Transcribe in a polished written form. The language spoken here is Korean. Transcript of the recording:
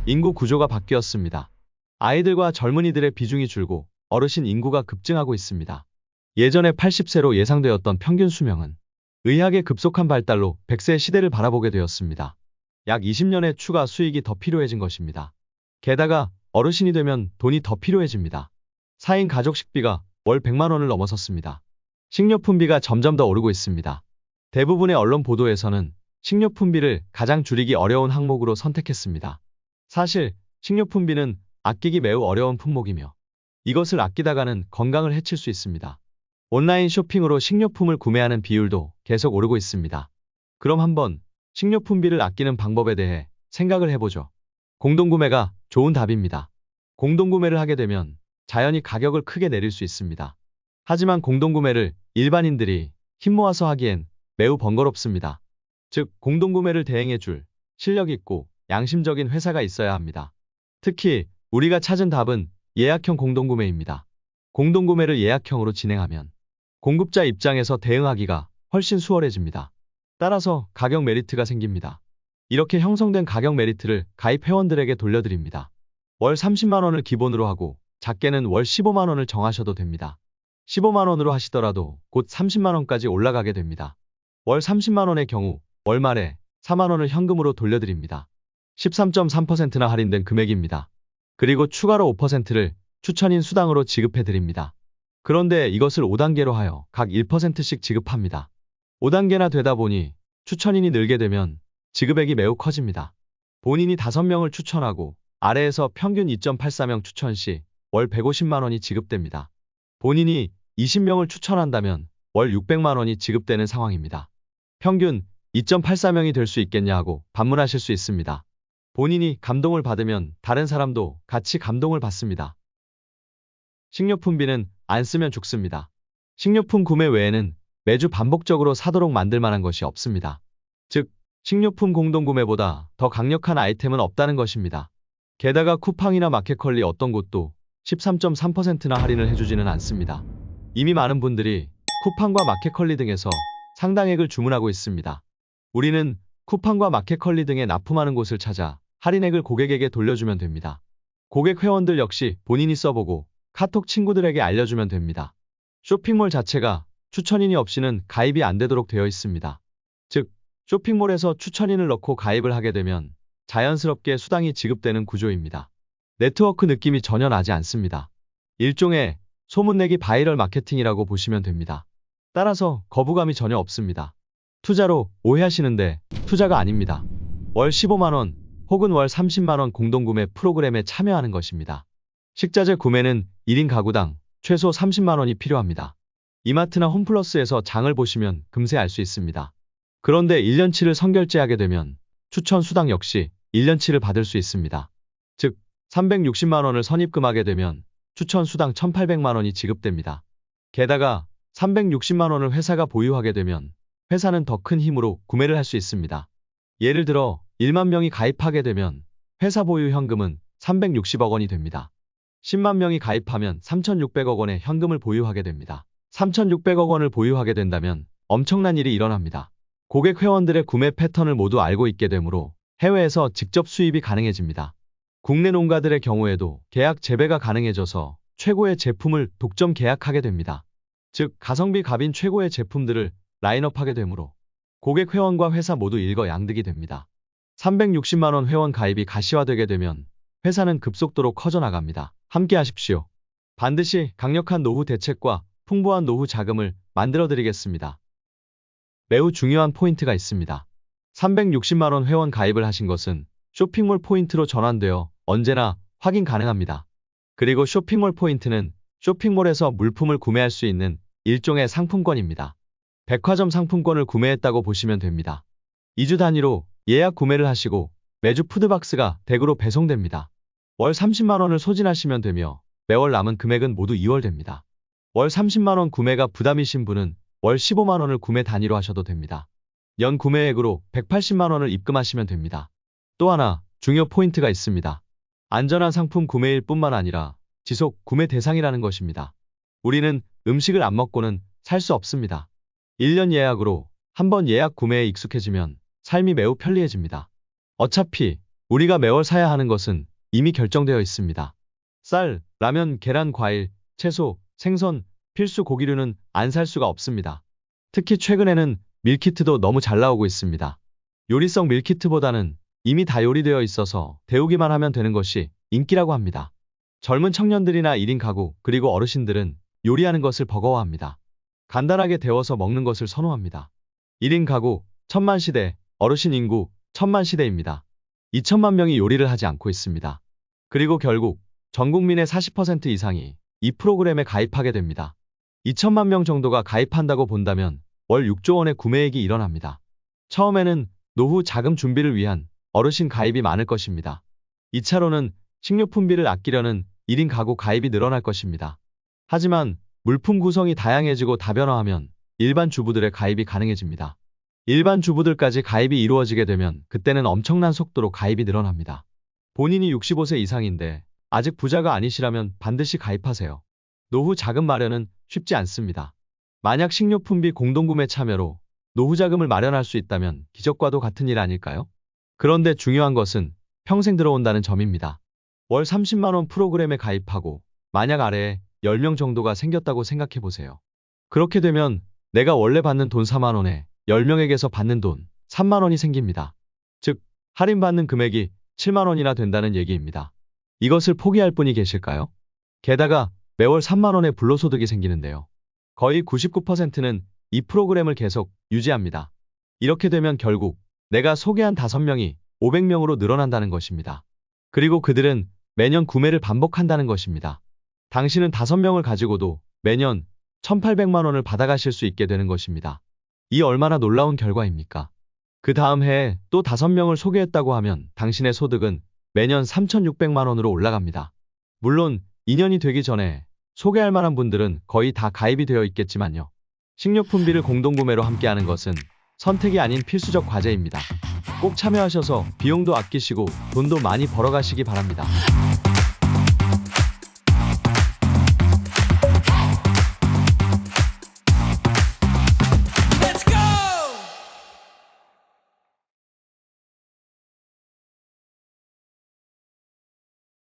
인구 구조가 바뀌었습니다. 아이들과 젊은이들의 비중이 줄고 어르신 인구가 급증하고 있습니다. 예전에 80세로 예상되었던 평균 수명은 의학의 급속한 발달로 100세 시대를 바라보게 되었습니다. 약 20년의 추가 수익이 더 필요해진 것입니다. 게다가 어르신이 되면 돈이 더 필요해집니다. 4인 가족 식비가 월 100만 원을 넘어섰습니다. 식료품비가 점점 더 오르고 있습니다. 대부분의 언론 보도에서는 식료품비를 가장 줄이기 어려운 항목으로 선택했습니다. 사실 식료품비는 아끼기 매우 어려운 품목이며 이것을 아끼다가는 건강을 해칠 수 있습니다. 온라인 쇼핑으로 식료품을 구매하는 비율도 계속 오르고 있습니다. 그럼 한번 식료품비를 아끼는 방법에 대해 생각을 해보죠. 공동구매가 좋은 답입니다. 공동구매를 하게 되면 자연히 가격을 크게 내릴 수 있습니다. 하지만 공동구매를 일반인들이 힘 모아서 하기엔 매우 번거롭습니다. 즉, 공동구매를 대행해줄 실력 있고 양심적인 회사가 있어야 합니다. 특히 우리가 찾은 답은 예약형 공동구매입니다. 공동구매를 예약형으로 진행하면 공급자 입장에서 대응하기가 훨씬 수월해집니다. 따라서 가격 메리트가 생깁니다. 이렇게 형성된 가격 메리트를 가입 회원들에게 돌려드립니다. 월 30만 원을 기본으로 하고 작게는 월 15만 원을 정하셔도 됩니다. 15만 원으로 하시더라도 곧 30만 원까지 올라가게 됩니다. 월 30만 원의 경우 월 말에 4만 원을 현금으로 돌려드립니다. 13.3%나 할인된 금액입니다. 그리고 추가로 5%를 추천인 수당으로 지급해드립니다. 그런데 이것을 5단계로 하여 각 1%씩 지급합니다. 5단계나 되다 보니 추천인이 늘게 되면 지급액이 매우 커집니다. 본인이 5명을 추천하고 아래에서 평균 2.84명 추천 시 월 150만 원이 지급됩니다. 본인이 20명을 추천한다면 월 600만 원이 지급되는 상황입니다. 평균 2.84명이 될 수 있겠냐 하고 반문하실 수 있습니다. 본인이 감동을 받으면 다른 사람도 같이 감동을 받습니다. 식료품비는 안 쓰면 죽습니다. 식료품 구매 외에는 매주 반복적으로 사도록 만들 만한 것이 없습니다. 즉, 식료품 공동구매보다 더 강력한 아이템은 없다는 것입니다. 게다가 쿠팡이나 마켓컬리 어떤 곳도 13.3%나 할인을 해주지는 않습니다. 이미 많은 분들이 쿠팡과 마켓컬리 등에서 상당액을 주문하고 있습니다. 우리는 쿠팡과 마켓컬리 등에 납품하는 곳을 찾아 할인액을 고객에게 돌려주면 됩니다. 고객 회원들 역시 본인이 써보고 카톡 친구들에게 알려주면 됩니다. 쇼핑몰 자체가 추천인이 없이는 가입이 안 되도록 되어 있습니다. 즉, 쇼핑몰에서 추천인을 넣고 가입을 하게 되면 자연스럽게 수당이 지급되는 구조입니다. 네트워크 느낌이 전혀 나지 않습니다. 일종의 소문내기 바이럴 마케팅이라고 보시면 됩니다. 따라서 거부감이 전혀 없습니다. 투자로 오해하시는데 투자가 아닙니다. 월 15만 원 혹은 월 30만 원 공동구매 프로그램에 참여하는 것입니다. 식자재 구매는 1인 가구당 최소 30만 원이 필요합니다. 이마트나 홈플러스에서 장을 보시면 금세 알 수 있습니다. 그런데 1년치를 선결제하게 되면 추천 수당 역시 1년치를 받을 수 있습니다. 즉, 360만 원을 선입금하게 되면 추천 수당 1,800만 원이 지급됩니다. 게다가 360만 원을 회사가 보유하게 되면 회사는 더 큰 힘으로 구매를 할 수 있습니다. 예를 들어 1만 명이 가입하게 되면 회사 보유 현금은 360억 원이 됩니다. 10만 명이 가입하면 3,600억 원의 현금을 보유하게 됩니다. 3,600억 원을 보유하게 된다면 엄청난 일이 일어납니다. 고객 회원들의 구매 패턴을 모두 알고 있게 되므로 해외에서 직접 수입이 가능해집니다. 국내 농가들의 경우에도 계약 재배가 가능해져서 최고의 제품을 독점 계약하게 됩니다. 즉, 가성비 갑인 최고의 제품들을 라인업하게 되므로 고객 회원과 회사 모두 일거양득이 됩니다. 360만 원 회원 가입이 가시화되게 되면 회사는 급속도로 커져나갑니다. 함께 하십시오. 반드시 강력한 노후 대책과 풍부한 노후 자금을 만들어 드리겠습니다. 매우 중요한 포인트가 있습니다. 360만 원 회원 가입을 하신 것은 쇼핑몰 포인트로 전환되어 언제나 확인 가능합니다. 그리고 쇼핑몰 포인트는 쇼핑몰에서 물품을 구매할 수 있는 일종의 상품권입니다. 백화점 상품권을 구매했다고 보시면 됩니다. 2주 단위로 예약 구매를 하시고 매주 푸드박스가 댁으로 배송됩니다. 월 30만 원을 소진하시면 되며 매월 남은 금액은 모두 2월됩니다. 월 30만 원 구매가 부담이신 분은 월 15만 원을 구매 단위로 하셔도 됩니다. 연 구매액으로 180만 원을 입금하시면 됩니다. 또 하나 중요 포인트가 있습니다. 안전한 상품 구매일 뿐만 아니라 지속 구매 대상이라는 것입니다. 우리는 음식을 안 먹고는 살 수 없습니다. 1년 예약으로 한번 예약 구매에 익숙해지면 삶이 매우 편리해집니다. 어차피 우리가 매월 사야 하는 것은 이미 결정되어 있습니다. 쌀, 라면, 계란, 과일, 채소, 생선, 필수 고기류는 안 살 수가 없습니다. 특히 최근에는 밀키트도 너무 잘 나오고 있습니다. 요리성 밀키트보다는 이미 다 요리되어 있어서 데우기만 하면 되는 것이 인기라고 합니다. 젊은 청년들이나 1인 가구, 그리고 어르신들은 요리하는 것을 버거워합니다. 간단하게 데워서 먹는 것을 선호합니다. 1인 가구, 1000만 시대, 어르신 인구, 1000만 시대입니다. 2000만 명이 요리를 하지 않고 있습니다. 그리고 결국 전 국민의 40% 이상이 이 프로그램에 가입하게 됩니다. 2000만 명 정도가 가입한다고 본다면 월 6조 원의 구매액이 일어납니다. 처음에는 노후 자금 준비를 위한 어르신 가입이 많을 것입니다. 2차로는 식료품비를 아끼려는 1인 가구 가입이 늘어날 것입니다. 하지만 물품 구성이 다양해지고 다변화하면 일반 주부들의 가입이 가능해집니다. 일반 주부들까지 가입이 이루어지게 되면 그때는 엄청난 속도로 가입이 늘어납니다. 본인이 65세 이상인데 아직 부자가 아니시라면 반드시 가입하세요. 노후 자금 마련은 쉽지 않습니다. 만약 식료품비 공동구매 참여로 노후 자금을 마련할 수 있다면 기적과도 같은 일 아닐까요? 그런데 중요한 것은 평생 들어온다는 점입니다. 월 30만 원 프로그램에 가입하고 만약 아래에 10명 정도가 생겼다고 생각해 보세요. 그렇게 되면 내가 원래 받는 돈 4만 원에 10명에게서 받는 돈 3만 원이 생깁니다. 즉, 할인받는 금액이 7만 원이나 된다는 얘기입니다. 이것을 포기할 분이 계실까요? 게다가 매월 3만 원의 불로소득이 생기는데요. 거의 99%는 이 프로그램을 계속 유지합니다. 이렇게 되면 결국 내가 소개한 5명이 500명으로 늘어난다는 것입니다. 그리고 그들은 매년 구매를 반복한다는 것입니다. 당신은 5명을 가지고도 매년 1800만 원을 받아가실 수 있게 되는 것입니다. 이 얼마나 놀라운 결과입니까? 그 다음 해에 또 5명을 소개했다고 하면 당신의 소득은 매년 3600만 원으로 올라갑니다. 물론 2년이 되기 전에 소개할 만한 분들은 거의 다 가입이 되어 있겠지만요. 식료품비를 공동구매로 함께하는 것은 선택이 아닌 필수적 과제입니다. 꼭 참여하셔서 비용도 아끼시고 돈도 많이 벌어가시기 바랍니다.